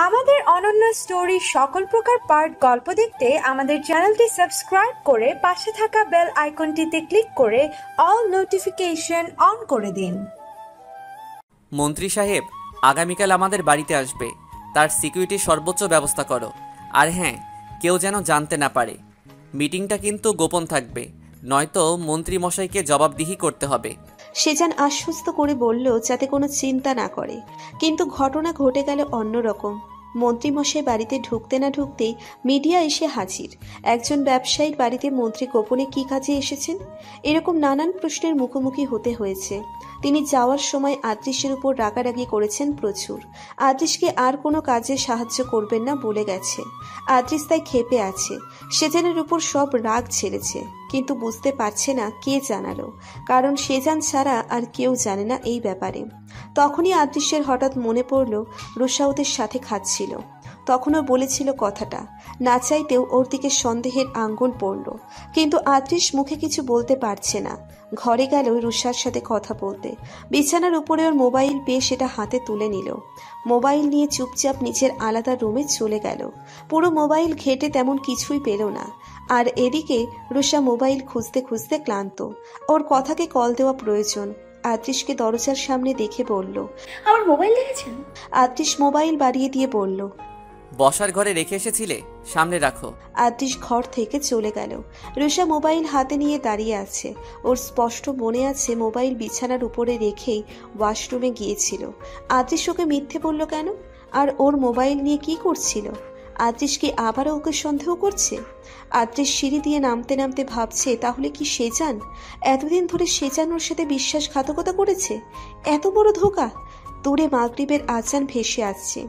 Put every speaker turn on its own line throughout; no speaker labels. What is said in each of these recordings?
আমাদের অনন্য স্টোরি সকল প্রকার পার্ট গল্প দেখতে আমাদের চ্যানেলটি সাবস্ক্রাইব করে পাশে থাকা বেল আইকনটিতে ক্লিক করে অল নোটিফিকেশন অন করে দিন।
মন্ত্রী সাহেব আগামীকাল আমাদের বাড়িতে আসবে, তার সিকিউরিটির সর্বোচ্চ ব্যবস্থা করো। আর হ্যাঁ, কেউ যেন জানতে না পারে। মিটিংটা কিন্তু গোপন থাকবে, নয়তো মন্ত্রী মশাইকে জবাবদিহি করতে হবে।
সেজান আশ্বস্ত করে বলল যাতে কোনো চিন্তা না করে, কিন্তু ঘটনা ঘটে গেল অন্যরকম। মন্ত্রীমশাই বাড়িতে ঢুকতে না ঢুকতেই মিডিয়া এসে হাজির। একজন ব্যবসায়ীর বাড়িতে মন্ত্রী গোপনে কি কাজে এসেছেন, এরকম নানান প্রশ্নের মুখোমুখি হতে হয়েছে। তিনি যাওয়ার সময় আদৃশের উপর রাগারাগি করেছেন প্রচুর। আদৃশকে আর কোনো কাজে সাহায্য করবেন না বলে গেছে। আদৃশ তাই ক্ষেপে আছে, সেজানের উপর সব রাগ ছেড়েছে, কিন্তু বুঝতে পারছে না কে জানালো, কারণ সেজান ছাড়া আর কেউ জানে না এই ব্যাপারে। তখনই আদৃশের হঠাৎ মনে পড়ল রুষা ওদের সাথে খাচ্ছিল, তখনও বলেছিল কথাটা। না চাইতেও ওর দিকে সন্দেহের আঙ্গুল পড়ল, কিন্তু আদৃশ মুখে কিছু বলতে পারছে না। ঘরে গেল রুষার সাথে কথা বলতে। বিছানার উপরে ওর মোবাইল পেয়ে সেটা হাতে তুলে নিল। মোবাইল নিয়ে চুপচাপ নিজের আলাদা রুমে চলে গেল। পুরো মোবাইল ঘেটে তেমন কিছুই পেল না। আর এদিকে রুষা মোবাইল খুঁজতে খুঁজতে ক্লান্ত। ওর কথাকে কল দেওয়া প্রয়োজন। আদৃশকে দরজার সামনে দেখে বলল,
আমার মোবাইল দেখেছেন?
আদৃশ মোবাইল বাড়িয়ে দিয়ে বলল,
বসার ঘরে রেখে এসেছিলে, সামনে রাখো।
আদৃশ ঘর থেকে চলে গেল। রুষা মোবাইল হাতে নিয়ে দাঁড়িয়ে আছে। ওর স্পষ্ট মনে আছে মোবাইল বিছানার উপরে রেখেই ওয়াশরুমে গিয়েছিল। আদৃশ ওকে মিথ্যে বলল কেন? আর ওর মোবাইল নিয়ে কি করছিল? আদৃশ কি আবারও ওকে সন্দেহ করছে? আদৃশ সিঁড়ি দিয়ে নামতে নামতে ভাবছে, তাহলে কি সেজান? এতদিন ধরে সেজান ওর সাথে বিশ্বাসঘাতকতা করেছে? এত বড় ধোঁকা! দূরে মাগরিবের আজান ভেসে আসছে।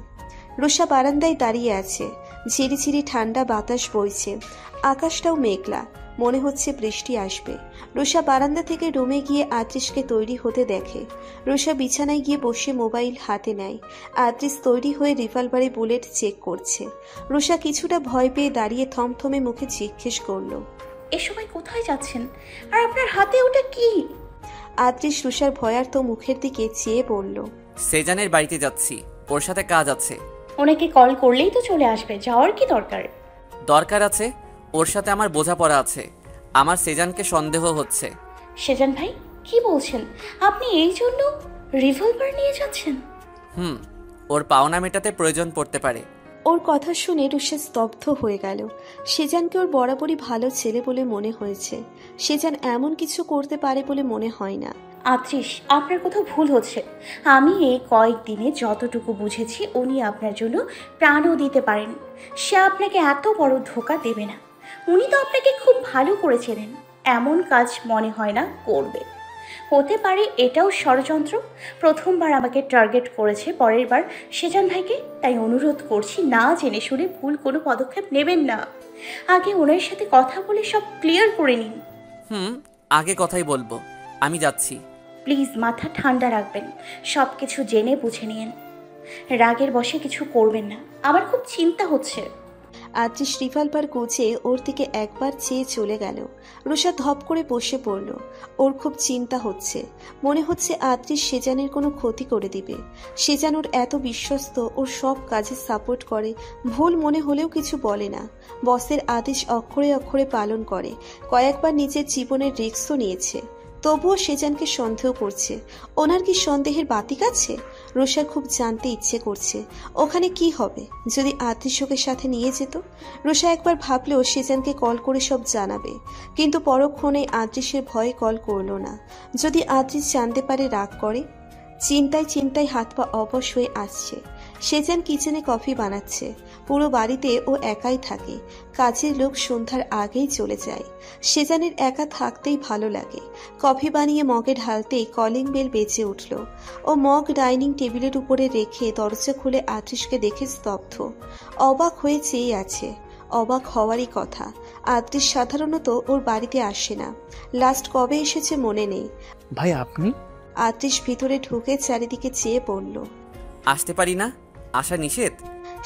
রুষা বারান্দায় দাঁড়িয়ে আছে। ঝিরিঝিরি ঠান্ডা বাতাস বইছে, আকাশটাও মেঘলা, মনে হচ্ছে বৃষ্টি আসবে। রুষা বারান্দা থেকে রুমে গিয়ে আদৃশকে তৈরি হতে দেখে। রুষা বিছানায় গিয়ে বসে মোবাইল হাতে নেয়। আদৃশ তৈরি হয়ে রিভলভারে বুলেট চেক করছে। রুষা কিছুটা ভয় পেয়ে দাঁড়িয়ে থমথমে মুখে জিজ্ঞেস করল,
এ সময় কোথায় যাচ্ছেন? আর আপনার হাতে ওটা কি?
আদৃশ রুষার ভয়ার্ত মুখের দিকে চেয়ে বলল,
সেজানের বাড়িতে যাচ্ছি, ওর সাথে কাজ আছে।
ওনাকে কল করলেই তো চলে আসবে, যাওয়ার কি দরকার?
দরকার আছে, ওর সাথে আমার বোঝাপড়া আছে। আমার সেজানকে সন্দেহ হচ্ছে।
সেজান ভাই, কি বলছেন? আপনি এই জন্য রিভলভার নিয়ে যাচ্ছেন?
ওর পাওনা মেটাতে প্রয়োজন পড়তে পারে।
ওর কথা শুনে রুষা স্তব্ধ হয়ে গেল। সেজানকে ওর বরাবরই ভালো ছেলে বলে মনে হয়েছে। সেজান এমন কিছু করতে পারে বলে মনে হয় না।
আদৃশ, আপনার কোথাও ভুল হচ্ছে। আমি এই কয়েকদিনে যতটুকু বুঝেছি, উনি আপনার জন্য প্রাণও দিতে পারেন। সে আপনাকে এত বড় ধোঁকা দেবে না। উনি তো আপনাকে খুব ভালো করে চেনেন। এমন কাজ মনে হয় না করবে। হতে পারে এটাও ষড়যন্ত্র। প্রথমবার আমাকে টার্গেট করেছে, পরের বার সেজান ভাইকে। তাই অনুরোধ করছি, না জেনে শুনে ভুল কোনো পদক্ষেপ নেবেন না। আগে ওনার সাথে কথা বলে সব ক্লিয়ার করে নিন।
আগে কথাই বলবো। আমি যাচ্ছি।
প্লিজ মাথা ঠান্ডা রাখবেন, সব কিছু জেনে বুঝে নিন। রাগের বশে কিছু করবেন না। আমার খুব চিন্তা হচ্ছে।
আদৃশ রিভলভার গুছে ওর দিকে একবার চেয়ে চলে গেল। রুষা ধপ করে বসে পড়ল। ওর খুব চিন্তা হচ্ছে। মনে হচ্ছে আদৃশ সেজানের কোনো ক্ষতি করে দিবে। সেজান ওর এত বিশ্বস্ত, ওর সব কাজে সাপোর্ট করে, ভুল মনে হলেও কিছু বলে না। বসের আদেশ অক্ষরে অক্ষরে পালন করে। কয়েকবার নিজের জীবনের রিস্কও নিয়েছে। তবুও সেজানকে সন্দেহ করছে। ওনার কি সন্দেহের বাতিক আছে? রুষার খুব জানতে ইচ্ছে করছে ওখানে কি হবে যদি আদৃশ ওকে সাথে নিয়ে যেত। রুষা একবার ভাবলেও সেজানকে কল করে সব জানাবে, কিন্তু পরক্ষণে আদৃশের ভয়ে কল করল না। যদি আদৃশ জানতে পারে রাগ করে। চিন্তায় চিন্তায় হাত পা অবশ হয়ে আসছে। সেজান কিচেনে কফি বানাচ্ছে। পুরো বাড়িতে ও একাই থাকে। কাজের লোক সন্ধ্যার আগেই চলে যায়। সেজানের একা থাকতেই ভালো লাগে। কফি বানিয়ে মগে ঢালতেই কলিং বেল বেজে উঠল। ও মগ ডাইনিং টেবিলের উপরে রেখে দরজা খুলে আদৃশকে দেখে স্তব্ধ। অবাক হয়ে চেয়ে আছে। অবাক হওয়ারই কথা। আদৃশ সাধারণত ওর বাড়িতে আসে না। লাস্ট কবে এসেছে মনে নেই।
ভাই আপনি?
আদৃশ ভিতরে ঢুকে চারিদিকে চেয়ে পড়ল।
আসতে পারি না? আসা নিষেধ?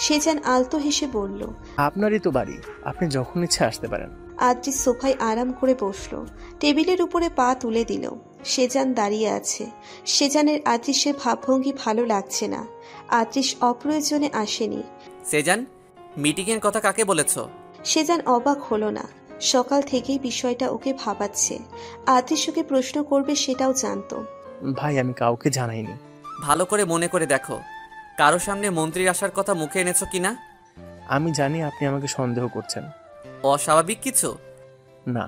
সেজান আলতো হেসে বলল,
আপনারই তো বাড়ি, আপনি যখন ইচ্ছে আসতে পারেন।
আদৃশ সোফায় আরাম করে বসলো। টেবিলের উপরে পা তুলে দিল। সেজান দাঁড়িয়ে আছে। সেজানের আদৃশের ভাবভঙ্গি ভালো লাগছে না। আদৃশ অপ্রয়োজনে আসেনি।
সেজান, মিটিংয়ের কথা কাকে বলেছ?
সেজান অবাক হলো না। সকাল থেকেই বিষয়টা ওকে ভাবাচ্ছে। আদৃশ ওকে প্রশ্ন করবে সেটাও জানতো।
ভাই আমি কাউকে জানাইনি।
ভালো করে মনে করে দেখো, কারো সামনে মন্ত্রীর আসার কথা মুখে এনেছো কিনা?
আমি জানি আপনি আমাকে সন্দেহ করছেন।
অস্বাভাবিক কিছু?
না,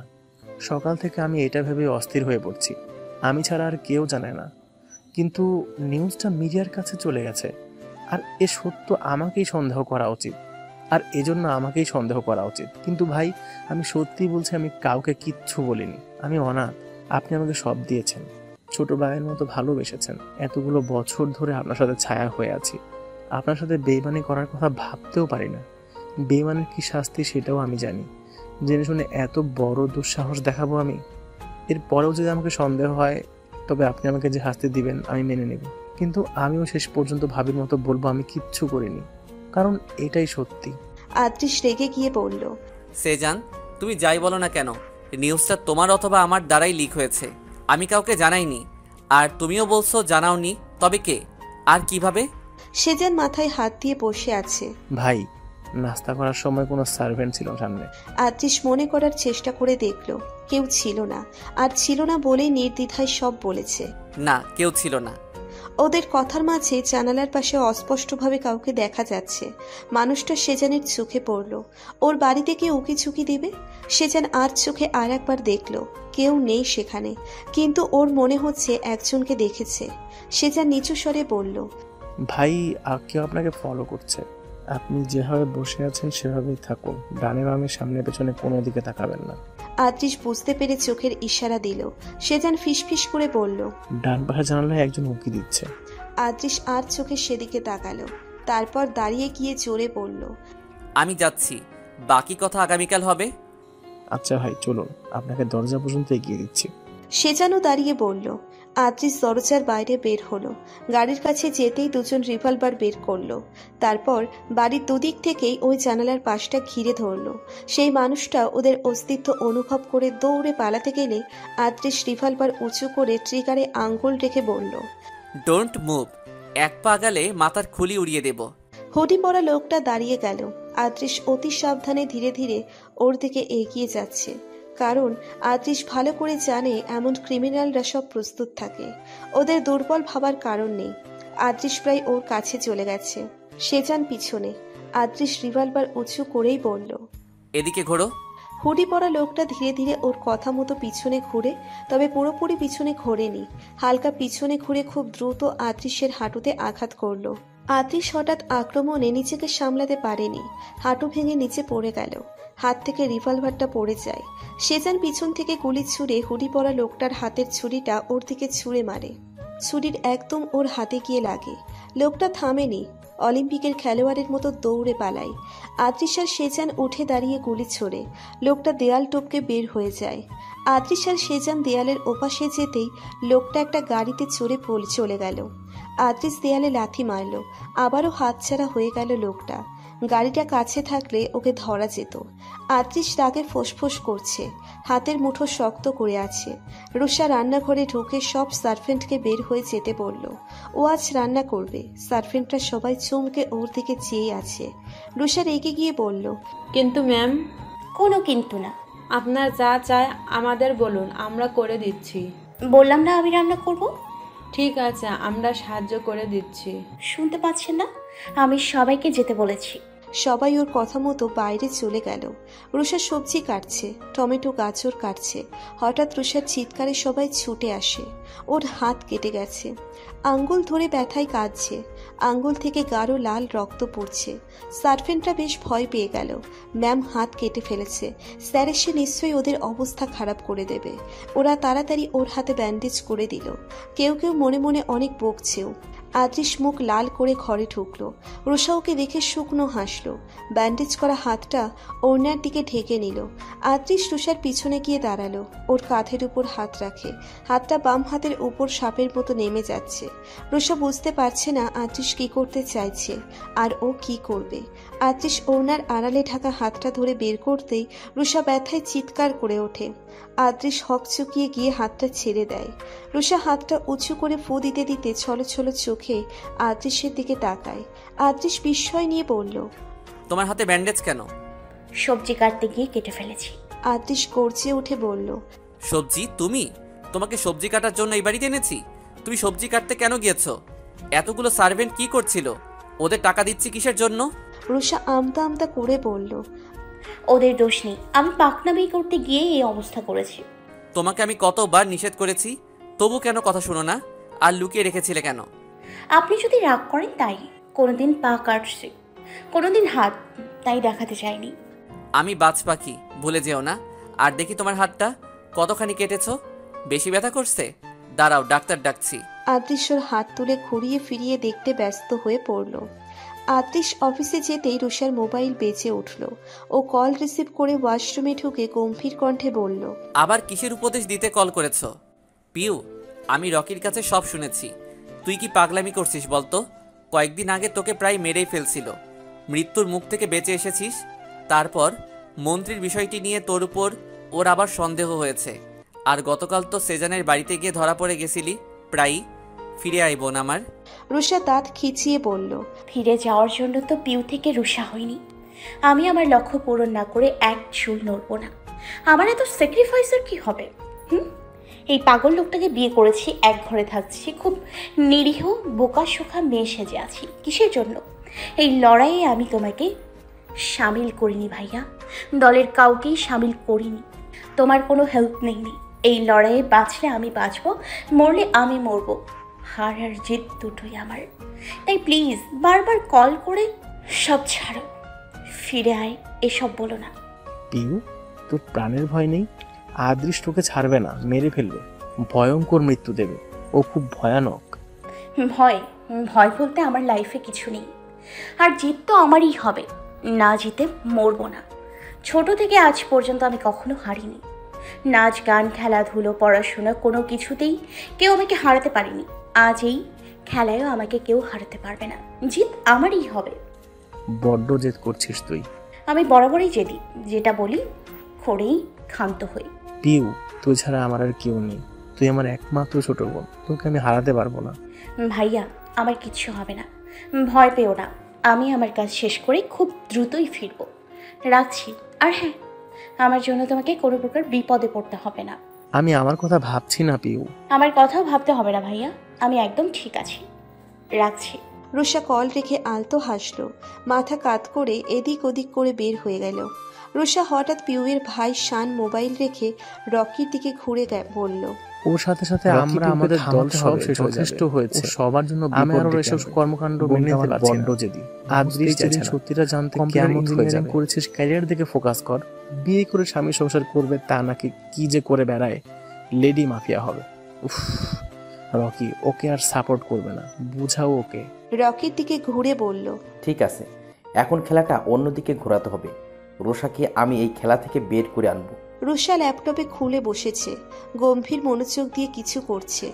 সকাল থেকে আমি এটা ভেবে অস্থির হয়ে পড়ছি। আমি ছাড়া আর কেউ জানে না, কিন্তু নিউজটা মিডিয়ার কাছে চলে গেছে। আর এ সত্য আমাকেই সন্দেহ করা উচিত, আর এজন্য আমাকেই সন্দেহ করা উচিত। কিন্তু ভাই আমি সত্যিই বলছি, আমি কাউকে কিচ্ছু বলিনি। আমি অনাথ। আপনি আমাকে সব দিয়েছেন, ছোট ভাইয়ের মতো ভালোবেসেছেন। এতগুলো বছর ধরে আপনার সাথে ছায়া হয়ে আছি। আপনার সাথে বেইমানি করার কথা ভাবতেও পারি না। বেইমানের কি শাস্তি সেটাও আমি জানি। জেনে শুনে এত বড় দুঃসাহস দেখাবো আমি? এরপরেও যদি আমাকে সন্দেহ হয়, তবে আপনি আমাকে যে শাস্তি দিবেন আমি মেনে নেব। কিন্তু আমিও শেষ পর্যন্ত ভাবির মতো বলবো আমি কিচ্ছু করিনি, কারণ এটাই সত্যি।
আদৃশ রেগে গিয়ে বলল,
সেজান, তুমি যাই বলো না কেন, নিউজটা তোমার অথবা আমার দ্বারাই লিক হয়েছে। আমি কাউকে জানাইনি। আর তুমিও বলছো জানাওনি, তবে কে আর কিভাবে?
সেজান মাথায় হাত দিয়ে বসে আছে।
ভাই, নাস্তা করার সময় কোনো সার্ভেন্ট ছিল সামনে?
আদৃশ মনে করার চেষ্টা করে দেখল, কেউ ছিল না। আর ছিল না বলেই নির্দ্বিধায় সব বলেছে।
না, কেউ ছিল না।
ওদের কথার মাঝে জানালার পাশে অস্পষ্টভাবে কাউকে দেখা যাচ্ছে। মানুষটা সেজানের চোখে পড়ল। ওর বাড়িতে কি উকি ঝুঁকি দিবে? সেজান আর চোখে আর একবার দেখল, কেউ নেই সেখানে, কিন্তু ওর মনে হচ্ছে একজনকে দেখেছে। সেজান নিচু স্বরে বলল,
ভাই কেউ আপনাকে ফলো করছে। আপনি যেভাবে বসে আছেন সেভাবেই থাকুন। ডানে বামে সামনে পেছনে কোনো দিকে তাকাবেন না।
আদৃশ বুঝতে পেরে চোখের ইশারা দিল। সেজান ফিসফিস করে বলল,
ডান পাশে জানালায় একজন উঁকি দিচ্ছে।
আদৃশ আর চোখে সেদিকে তাকালো। তারপর দাঁড়িয়ে গিয়ে জোরে বলল,
আমি যাচ্ছি, বাকি কথা আগামীকাল হবে।
আচ্ছা ভাই চলুন, আপনাকে দরজা পর্যন্ত এগিয়ে দিচ্ছি।
সেজানও দাঁড়িয়ে বলল। আদৃশ দরজার বাইরে বের হলো। গাড়ির কাছে যেতেই দুজন রিভলভার বের করলো। তারপর বাড়ির দুদিক থেকেই ওই জানালার পাশটা ঘিরে ধরলো। সেই মানুষটা ওদের অস্তিত্ব অনুভব করে দৌড়ে পালাতে গেলে আদৃশ রিভলভার উঁচু করে ট্রিগারে আঙ্গুল রেখে বলল,
ডোন্ট মুভ। এক পা গেলে মাথার খুলি উড়িয়ে দেব।
হুডি পরা লোকটা দাঁড়িয়ে গেল। আদৃশ অতি সাবধানে ধীরে ধীরে ওর দিকে এগিয়ে যাচ্ছে, কারণ আদৃশ ভালো করে জানে এমন ক্রিমিনালরা সব প্রস্তুত থাকে। ওদের দুর্বল ভাবার কারণ নেই। আদৃশ প্রায় ওর কাছে চলে গেছে। সেজান পিছনে। আদৃশ রিভলভার উঁচু করেই বলল,
এদিকে ঘোরো।
হুডি পরা লোকটা ধীরে ধীরে ওর কথা মতো পিছনে ঘুরে, তবে পুরোপুরি পিছনে ঘোরেনি। হালকা পিছনে ঘুরে খুব দ্রুত আদৃশের হাঁটুতে আঘাত করলো। আদৃশ হঠাৎ আক্রমণে নিজেকে সামলাতে পারেনি। হাঁটু ভেঙে নিচে পড়ে গেল। হাত থেকে রিভলভারটা পড়ে যায়। সেজান পিছন থেকে গুলি ছুঁড়ে হুডি পরা লোকটার হাতের ছুরিটা ওর দিকে ছুঁড়ে মারে। ছুরির একদম ওর হাতে গিয়ে লাগে। লোকটা থামেনি, অলিম্পিকের খেলোয়াড়ের মতো দৌড়ে পালায়। আদৃশ আর সেজান উঠে দাঁড়িয়ে গুলি ছোড়ে। লোকটা দেয়াল টপকে বের হয়ে যায়। আদৃশ আর সেজান দেয়ালের ওপাশে যেতেই লোকটা একটা গাড়িতে চড়ে চলে গেল। আদৃশ দেয়ালে লাথি মারল। আবারও হাতছাড়া হয়ে গেল লোকটা। গাড়িটা কাছে থাকলে ওকে ধরা যেত। আদৃশ রাগে ফোঁসফোঁস করছে, হাতের মুঠো শক্ত করে আছে। রুষা রান্নাঘরে ঢুকে সব সার্ভেন্টকে বের হয়ে যেতে বলল। ও আজ রান্না করবে। সার্ভেন্টরা সবাই চমকে ওর দিকে চেয়ে আছে। রুষা রেগে গিয়ে বলল,
কিন্তু ম্যাম,
কোনো কিন্তু না।
আপনার যা চায় আমাদের বলুন, আমরা করে দিচ্ছি।
বললাম না আমি রান্না করব।
ঠিক আছে, আমরা সাহায্য করে দিচ্ছি।
শুনতে পাচ্ছেন না? আমি সবাইকে যেতে বলেছি।
সবাই ওর কথা মতো বাইরে চলে গেল। রুষা সবজি কাটছে, টমেটো গাজর কাটছে। হঠাৎ রুষার চিৎকারে সবাই ছুটে আসে। ওর হাত কেটে গেছে, আঙ্গুল ধরে ব্যথায় কাঁদছে। আঙ্গুল থেকে গাঢ় লাল রক্ত পড়ছে। সার্ভেন্টরা বেশ ভয় পেয়ে গেল। ম্যাম হাত কেটে ফেলেছে, স্যার এসে নিশ্চয়ই ওদের অবস্থা খারাপ করে দেবে। ওরা তাড়াতাড়ি ওর হাতে ব্যান্ডেজ করে দিল। কেউ কেউ মনে মনে অনেক বকছেও। আদৃশ মুখ লাল করে ঘরে ঢুকলো। রুষা ওকে দেখে শুকনো হাসলো। ব্যান্ডেজ করা হাতটা ওড়নার দিকে ঢেকে নিল। আদৃশ রুষার পিছনে গিয়ে দাঁড়ালো, ওর কাঁধের উপর হাত রাখে। হাতটা বাম হাতের উপর সাপের মতো নেমে যাচ্ছে। রুষা বুঝতে পারছে না আদৃশ কি করতে চাইছে আর ও কি করবে। আদৃশ ওড়নার আড়ালে ঢাকা হাতটা ধরে বের করতেই রুষা ব্যথায় চিৎকার করে ওঠে। আদ্রিস হকচকিয়ে গিয়ে হাতটা ছেড়ে দেয়। রুষা হাতটা উঁচু করে ফু দিতে দিতে ছলো ছলো চোখে আদ্রিসের দিকে তাকায়। আদ্রিস বিস্ময় নিয়ে বলল,
তোমার হাতে ব্যান্ডেজ কেন?
সবজি কাটতে গিয়ে কেটে ফেলেছি।
আদ্রিস গর্জে উঠে বলল,
সবজি? তুমি? তোমাকে সবজি কাটার জন্য এই বাড়িতে এনেছি? তুমি সবজি কাটতে কেন গিয়েছো? এতগুলো সার্ভেন্ট কি করছিল? ওদের টাকা দিচ্ছি কিসের জন্য?
রুষা আমতা আমতা করে বলল,
ওদের দোষ নেই, আমি পাকনামি করতে গিয়ে এই অবস্থা করেছি।
তোমাকে আমি কতবার নিষেধ করেছি, তবু কেন কথা শোনো না? আর লুকিয়ে রেখেছিলে কেন?
আপনি যদি রাগ করেন তাই। কোনোদিন পা কাটছি, কোনোদিন হাত, তাই দেখাতে চাইনি।
আমি বাজ পাখি, ভুলে যেও না। আর দেখি তোমার হাতটা কতখানি কেটেছো? বেশি ব্যথা করছে? দাঁড়াও, ডাক্তার ডাকছি।
আদ্রিস ওর হাত তুলে ঘুরিয়ে ফিরিয়ে দেখতে ব্যস্ত হয়ে পড়ল। আদ্রিস অফিসে যেতেই রুষার মোবাইল বেজে উঠল। ও কল রিসিভ করে ওয়াশরুমে ঢুকে গম্ভীর কণ্ঠে বলল,
আবার কিসের উপদেশ দিতে কল করেছো? পিউ, আমি রকির কাছে সব শুনেছি। তুই কি পাগলামি করছিস বলতো? কয়েকদিন আগে তোকে প্রায় মেরেই ফেলছিল, মৃত্যুর মুখ থেকে বেঁচে এসেছিস। তারপর মন্ত্রীর বিষয়টি নিয়ে তোর উপর ওর আবার সন্দেহ হয়েছে। আর গতকাল তো সেজানের বাড়িতে গিয়ে ধরা পড়ে গেছিলি প্রায়ই। ফিরে আই বোন আমার।
রুষা দাঁত খিচিয়ে বলল,
ফিরে যাওয়ার জন্য তো পিউ থেকে রুষা হয়নি। আমি আমার লক্ষ্য পূরণ না করে এক চুল নড়ব না। আমার এত স্যাক্রিফাইসের কি হবে? এই পাগল লোকটাকে বিয়ে করেছি, এক ঘরে থাকছি, খুব নিরীহ বোকা শোকা মেয়ে সেজে আছি। কিসের জন্য? এই লড়াইয়ে আমি তোমাকে সামিল করিনি ভাইয়া, দলের কাউকেই সামিল করিনি। তোমার কোনো হেল্প নেইনি। এই লড়াইয়ে বাঁচলে আমি বাঁচবো, মরলে আমি মরবো। হার আর জিত দুটোই আমার। তাই প্লিজ বারবার কল করে সব ছাড়ো, ফিরে আয়, এসব বলো না।
পিউ, তোর প্রাণের ভয় নেই? আদ্রিস তোকে ছাড়বে না, মেরে ফেলবে, ভয়ঙ্কর মৃত্যু দেবে। ও খুব ভয়ানক।
ভয়? ভয় বলতে আমার লাইফে কিছু নেই। আর জিত তো আমারই হবে, না জিতে মরবো না। ছোট থেকে আজ পর্যন্ত আমি কখনো হারিনি। নাচ গান খেলাধুলো পড়াশোনা কোনো কিছুতেই কেউ আমাকে হারাতে পারেনি। আজ এই খেলায়ও আমাকে কেউ হারাতে পারবে না। জিত আমারই হবে।
বড্ড জেদ করছিস তুই।
আমি বরাবরই জেদি, যেটা বলি করেই ক্ষান্ত হই।
পিউ, তুই ছাড়া আমার আর কেউ নেই। তুই আমার একমাত্র ছোট বোন, তোকে আমি হারাতে পারবো না।
ভাইয়া, আমার কিচ্ছু হবে না, ভয় পেও না। আমি আমার কাজ শেষ করে খুব দ্রুতই ফিরব। রাখছি। আর হ্যাঁ, আমার জন্য তোমাকে কোনো প্রকার বিপদে পড়তে হবে না।
আমি আমার কথা ভাবছি না পিউ।
আমার কথাও ভাবতে হবে না ভাইয়া, আমি একদম ঠিক আছি। রাখছি।
রুষা কল রেখে আলতো হাসল, মাথা কাত করে এদিক ওদিক করে বের হয়ে গেল। রুষা হঠাৎ পিউয়ের ভাই শান মোবাইল রেখে রকির দিকে ঘুরে বলল,
ওর সাথে সাথে আমরা আমাদের দল সব শেষ যথেষ্ট হয়েছে সবার জন্য। আমি আর ওর এসব কর্মকাণ্ড মেনে নিতে পারছি না। আদ্রিস যেদিন সত্যিটা জানতে কেমন হয়ে যাবে। করেছিস, ক্যারিয়ার দিকে ফোকাস কর। বিয়ে করে স্বামী সংসার করবে, তা নাকি কি যে করে বেড়ায়, লেডি মাফিয়া হবে। উফ, রকি ওকে আর সাপোর্ট করবে না, বুঝাও ওকে।
রকির দিকে ঘুরে বলল,
ঠিক আছে, এখন খেলাটা অন্যদিকে ঘোরাতে হবে। রোষাকে আমি এই খেলা থেকে বের করে আনবো।
রুষা ল্যাপটপে খুলে বসেছে, গম্ভীর মনোযোগ দিয়ে কিছু করছে।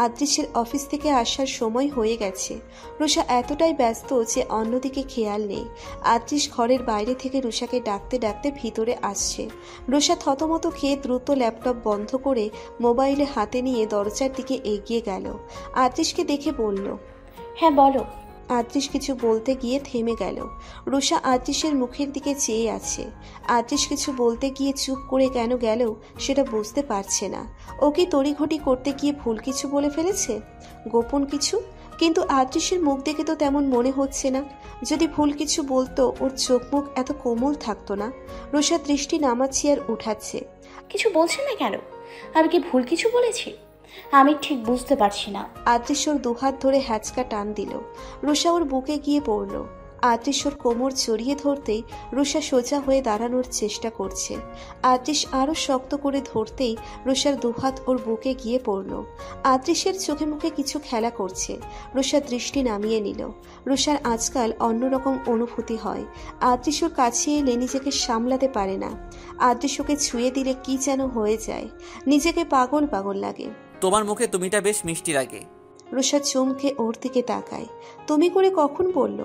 আদ্রিসের অফিস থেকে আসার সময় হয়ে গেছে। রুষা এতটাই ব্যস্ত যে অন্যদিকে খেয়াল নেই। আদ্রিস ঘরের বাইরে থেকে রুষাকে ডাকতে ডাকতে ভিতরে আসছে। রুষা থতমত খেয়ে দ্রুত ল্যাপটপ বন্ধ করে মোবাইলে হাতে নিয়ে দরজার দিকে এগিয়ে গেল। আদ্রিসকে দেখে বলল,
হ্যাঁ বলো।
আদ্রিস কিছু বলতে গিয়ে থেমে গেল। রুষা আদ্রিসের মুখের দিকে চেয়ে আছে। আদ্রিস কিছু বলতে গিয়ে চুপ করে কেন গেল সেটা বুঝতে পারছে না। ও কি তড়িঘড়ি করতে গিয়ে ভুল কিছু বলে ফেলেছে, গোপন কিছু? কিন্তু আদ্রিসের মুখ দেখে তো তেমন মনে হচ্ছে না। যদি ভুল কিছু বলতো ওর চোখ মুখ এত কোমল থাকতো না। রুষা দৃষ্টি নামাচ্ছে আর উঠাচ্ছে।
কিছু বলছেন না কেন? আমি কি ভুল কিছু বলেছি? আমি ঠিক বুঝতে পারছি না।
আদ্রিস ওর দুহাত ধরে হ্যাচকা টান দিল। রুষা ওর বুকে গিয়ে পড়ল। আদ্রিস ওর কোমর জড়িয়ে ধরতেই রুষা সোজা হয়ে দাঁড়ানোর চেষ্টা করছে। আদ্রিস আরও শক্ত করে ধরতেই রুষার দুহাত ওর বুকে গিয়ে পড়ল। আদ্রিসের চোখে মুখে কিছু খেলা করছে। রুষা দৃষ্টি নামিয়ে নিল। রুষার আজকাল অন্যরকম অনুভূতি হয়। আদ্রিস ওর কাছে এলে নিজেকে সামলাতে পারে না। আদ্রিস ওকে ছুঁয়ে দিলে কি যেন হয়ে যায়, নিজেকে পাগল পাগল লাগে।
তোমার মুখে তুমিটা বেশ মিষ্টি লাগে।
রুষা চমকে ওর দিকে তাকায়। তুমি করে কখন বলল?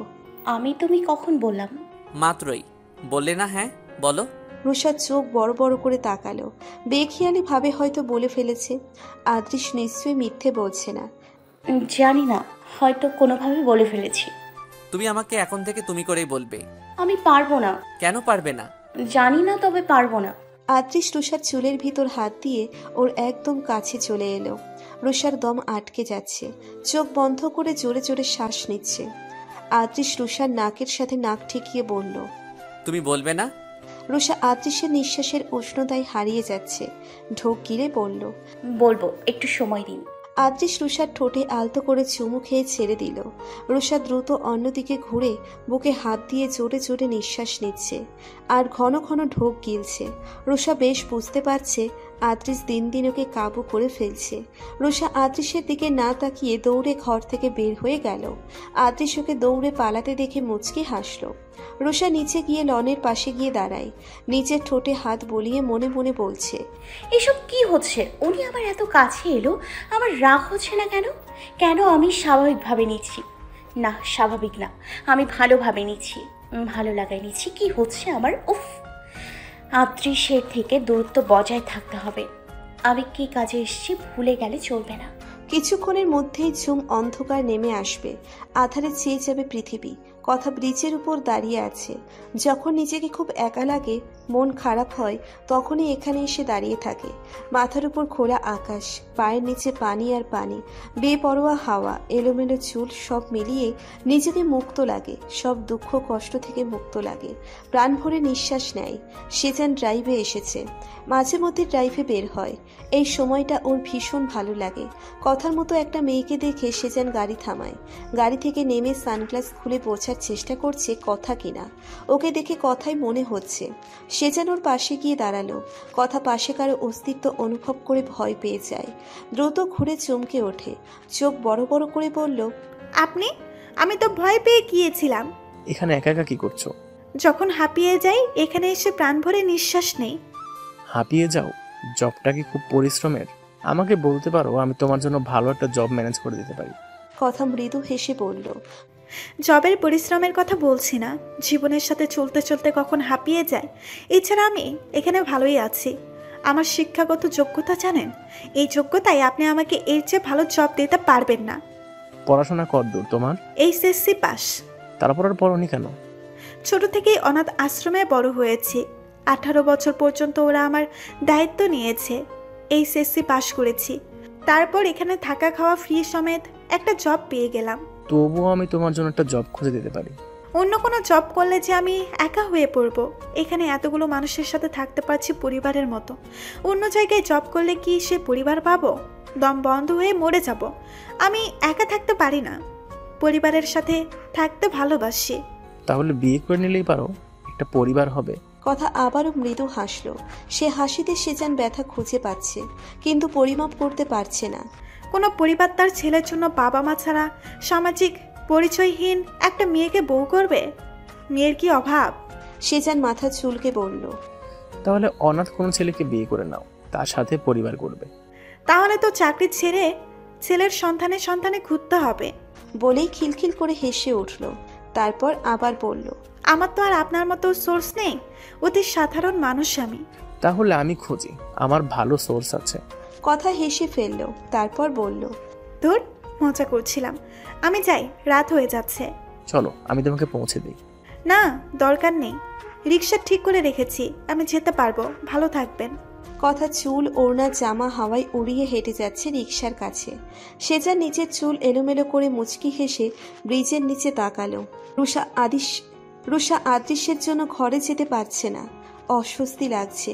আমি তুমি কখন বললাম?
মাত্রই বললে না? হ্যাঁ বলো।
রুষা চোখ বড় বড় করে তাকালো। বেখেয়ালি ভাবে হয়তো বলে ফেলেছে। আদৃশ নিশ্চয়ই মিথ্যে বলছে না।
জানি না, হয়তো কোনোভাবে বলে ফেলেছি।
তুমি আমাকে এখন থেকে তুমি করেই বলবে।
আমি পারবো না।
কেন পারবে না?
জানি না, তবে পারবো না।
আদৃশ রুষার চুলের ভিতর হাত দিয়ে ওর একদম কাছে চলে এলো। রুষার দম আটকে যাচ্ছে, চোখ বন্ধ করে জোরে জোরে শ্বাস নিচ্ছে। আদৃশ রুষার নাকের সাথে নাক ঠেকিয়ে বলল,
তুমি বলবে না?
রুষা আদৃশের নিঃশ্বাসের উষ্ণতায় হারিয়ে যাচ্ছে। ঢোক গিলে বলল,
বলবো, একটু সময় দিন।
আদৃশ রুষার ঠোঁটে আলতো করে চুমু খেয়ে ছেড়ে দিল। রুষা দ্রুত অন্যদিকে ঘুরে বুকে হাত দিয়ে জোরে জোরে নিঃশ্বাস নিচ্ছে আর ঘন ঘন ঢোক গিলছে। রুষা বেশ বুঝতে পারছে আদৃশ দিন দিন ওকে কাবু করে ফেলছে। রুষা আদৃশের দিকে না তাকিয়ে দৌড়ে ঘর থেকে বের হয়ে গেল। আদৃশ ওকে দৌড়ে পালাতে দেখে মুচকি হাসল। রুষা নিচে গিয়ে লনের পাশে গিয়ে দাঁড়ায়। নিচের ঠোঁটে হাত বলিয়ে মনে মনে বলছে,
এসব কি হচ্ছে? উনি আবার এত কাছে এলো, আমার রাগ হচ্ছে না কেন? কেন আমি স্বাভাবিকভাবে নিচ্ছি না? স্বাভাবিক না, আমি ভালোভাবে নিচ্ছি, ভালো লাগাই নিচ্ছি। কি হচ্ছে আমার? উফ! আদৃশের থেকে দূরত্ব বজায় থাকতে হবে। আমি কি কাজে এসেছি ভুলে গেলে চলবে না।
কিছুক্ষণের মধ্যেই ঝুম অন্ধকার নেমে আসবে। আধারে চেয়ে যাবে পৃথিবী। কথা ব্রিজের উপর দাঁড়িয়ে আছে। যখন নিজেকে খুব একা লাগে, মন খারাপ হয়, তখনই এখানে এসে দাঁড়িয়ে থাকে। মাথার উপর খোলা আকাশ, পায়ের নিচে পানি আর পানি, বেপরোয়া হাওয়া, এলোমেলো চুল, সব মিলিয়ে নিজেকে মুক্ত লাগে। সব দুঃখ কষ্ট থেকে মুক্ত লাগে। প্রাণ ভরে নিঃশ্বাস নেয়। সেজান ড্রাইভে এসেছে। মাঝে মধ্যে ড্রাইভে বের হয়। এই সময়টা ওর ভীষণ ভালো লাগে। কথার মতো একটা মেয়েকে দেখে সেজান গাড়ি থামায়। গাড়ি থেকে নেমে সানগ্লাস খুলে বোঝার চেষ্টা করছে কথা কিনা। ওকে দেখে কথাই মনে হচ্ছে। সেজান ওর পাশে গিয়ে দাঁড়ালো। কথা পাশে কারো অস্তিত্ব অনুভব করে ভয় পেয়ে যায়। দ্রুত ঘুরে চমকে ওঠে। চোখ বড় বড় করে বলল,
আপনি? আমি তো ভয় পেয়ে গিয়েছিলাম।
এখানে একা একা কি করছো?
যখন হাঁপিয়ে যাই এখানে এসে প্রাণ ভরে নিঃশ্বাস নেই।
হাঁপিয়ে যাও? জবটা কি খুব পরিশ্রমের? আমাকে বলতে পারো, আমি তোমার জন্য ভালো একটা জব ম্যানেজ করে দিতে পারি।
কথা মৃদু হেসে বলল,
জবের পরিশ্রমের কথা বলছি না, জীবনের সাথে চলতে চলতে কখন হাঁপিয়ে যায়। এছাড়া আমি এখানে ভালোই আছি। আমার শিক্ষাগত যোগ্যতা জানেন? এই যোগ্যতায় আপনি আমাকে এর চেয়ে ভালো জব দিতে পারবেন না।
পড়াশোনা কতদূর তোমার?
HSC pass.
তারপর আর পড়নি কেন?
ছোট থেকেই অনাথ আশ্রমে বড় হয়েছি। 18 বছর পর্যন্ত ওরা আমার দায়িত্ব নিয়েছে। এইচএসসি পাস করেছি, তারপর এখানে থাকা খাওয়া ফ্রি সমেত একটা জব পেয়ে গেলাম।
তবুও আমি তোমার জন্য একটা জব খুঁজে দিতে পারি।
অন্য কোনো জব করলে যে আমি একা হয়ে পড়বো। এখানে এতগুলো মানুষের সাথে থাকতে পারছি পরিবারের মতো। অন্য জায়গায় জব করলে কি সে পরিবার পাবো? দম বন্ধ হয়ে মরে যাব। আমি একা থাকতে পারি না, পরিবারের সাথে থাকতে ভালোবাসি।
তাহলে বিয়ে করে নিলেই পারো, একটা পরিবার হবে।
কথা আবারও মৃদু হাসল। সে হাসিতে সেজান ব্যথা খুঁজে পাচ্ছে, কিন্তু পরিমাপ করতে পারছে না।
কোনো পরিবার তার ছেলের জন্য বাবা মা ছাড়া সামাজিক পরিচয়হীন একটা মেয়েকে বউ করবে? মেয়ের কি অভাব?
সেজান মাথা চুলকে বলল,
তাহলে অনাথ কোনো ছেলেকে বিয়ে করে নাও, তার সাথে পরিবার করবে।
তাহলে তো চাকরি ছেড়ে ছেলের সন্তানে সন্তানে ঘুরতে হবে।
বলেই খিলখিল করে হেসে উঠল। তারপর আবার বলল,
আমার তো আর আপনার মতো সোর্স নেই, অতি সাধারণ মানুষ আমি।
তাহলে আমি খুঁজি, আমার ভালো সোর্স আছে।
কথা হেসে ফেলল। তারপর বলল,
ধুর, মজা করছিলাম। আমি যাই, রাত হয়ে যাচ্ছে।
চলো আমি তোমাকে পৌঁছে দিই।
না, দরকার নেই, রিক্সা ঠিক করে রেখেছি, আমি যেতে পারবো। ভালো থাকবেন।
কথা চুল ওড়না জামা হাওয়ায় উড়িয়ে হেঁটে যাচ্ছে রিকশার কাছে। সেজান নিচের চুল এলোমেলো করে মুচকি হেসে ব্রিজের নিচে তাকালো। রুষা আদৃশ্যের জন্য ঘরে যেতে পারছে না। অস্বস্তি লাগছে।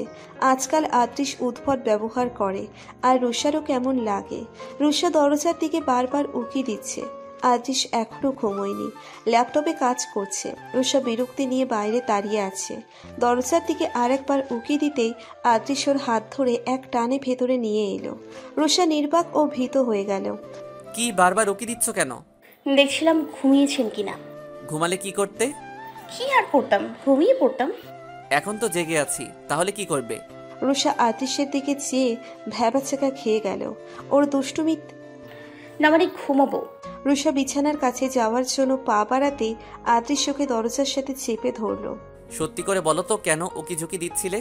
আজকাল আদৃশ উদ্ভট ব্যবহার করে, আর রুষারও কেমন লাগে। রুষা দরজার দিকে বারবার উকি দিচ্ছে। আদৃশ এখনো ঘুমোয়নি, ল্যাপটপে কাজ করছে। রুষা বিরক্তি নিয়ে বাইরে দাঁড়িয়ে আছে। দরজার দিকে আরেকবার উকি দিতেই আদৃশ ওর হাত ধরে এক টানে ভেতরে নিয়ে এলো। রুষা নির্বাক ও ভীত হয়ে গেল।
কি বারবার উকি দিচ্ছ কেন?
দেখছিলাম ঘুমিয়েছেন কিনা।
ঘুমালে কি করতে?
কি আর করতাম, ঘুমিয়ে পড়তাম।
এখন তো জেগে আছি, তাহলে কি করবে?
রুষা আদৃশের দিকে চেয়ে ভ্যাবাচাকা খেয়ে গেল। ওর দুষ্টুমি
না মানে ঘুমাবো।
রুষা বিছানার কাছে যাওয়ার জন্য পা বাড়াতে আদৃশ ওকে দরজার সাথে চেপে ধরল।
সত্যি করে বলো তো কেন উকি ঝুঁকি দিচ্ছিলে?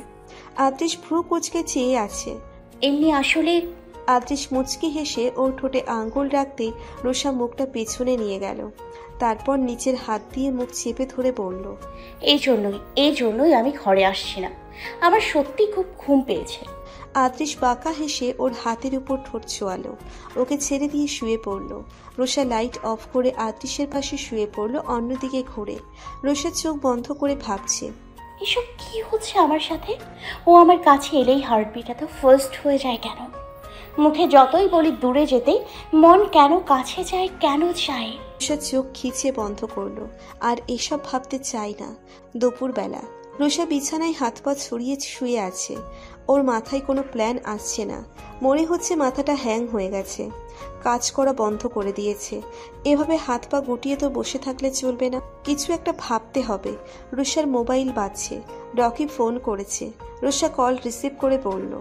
আদ্রিস ভ্রু কুচকে চেয়ে আছে।
এমনি আসলে।
আদ্রিস মুচকি হেসে ওর ঠোঁটে আঙ্গুল রাখতেই রোষা মুখটা পেছনে নিয়ে গেল। তারপর নিচের হাত দিয়ে মুখ চেপে ধরে বলল,
এই জন্যই আমি ঘরে আসছি না। আমার সত্যি খুব ঘুম পেয়েছে।
আদ্রিস বাঁকা হেসে ওর হাতের উপর ঠোঁট ছোয়ালো। ওকে ছেড়ে দিয়ে শুয়ে পড়ল। রোষা লাইট অফ করে আদ্রিসের পাশে শুয়ে পড়ল অন্যদিকে ঘুরে। রোষা চোখ বন্ধ করে ভাবছে,
এসব কি হচ্ছে আমার সাথে? ও আমার কাছে এলেই হার্টবিট এত ফার্স্ট হয়ে যায় কেন? মুখে যতই বলি দূরে যেতে, মন কেন কাছে যায়, কেন চায়?
রোষা চোখ খিচে বন্ধ করলো। আর এসব ভাবতে চাই না। দুপুরবেলা রোষা বিছানায় হাত পা ছড়িয়ে শুয়ে আছে। ওর মাথায় কোনো প্ল্যান আসছে না। মনে হচ্ছে মাথাটা হ্যাং হয়ে গেছে, কাজ করা বন্ধ করে দিয়েছে। এভাবে হাত পা গুটিয়ে তো বসে থাকলে চলবে না, কিছু একটা ভাবতে হবে। রোষার মোবাইল বাজছে। রকি ফোন করেছে। রোষা কল রিসিভ করে বলল,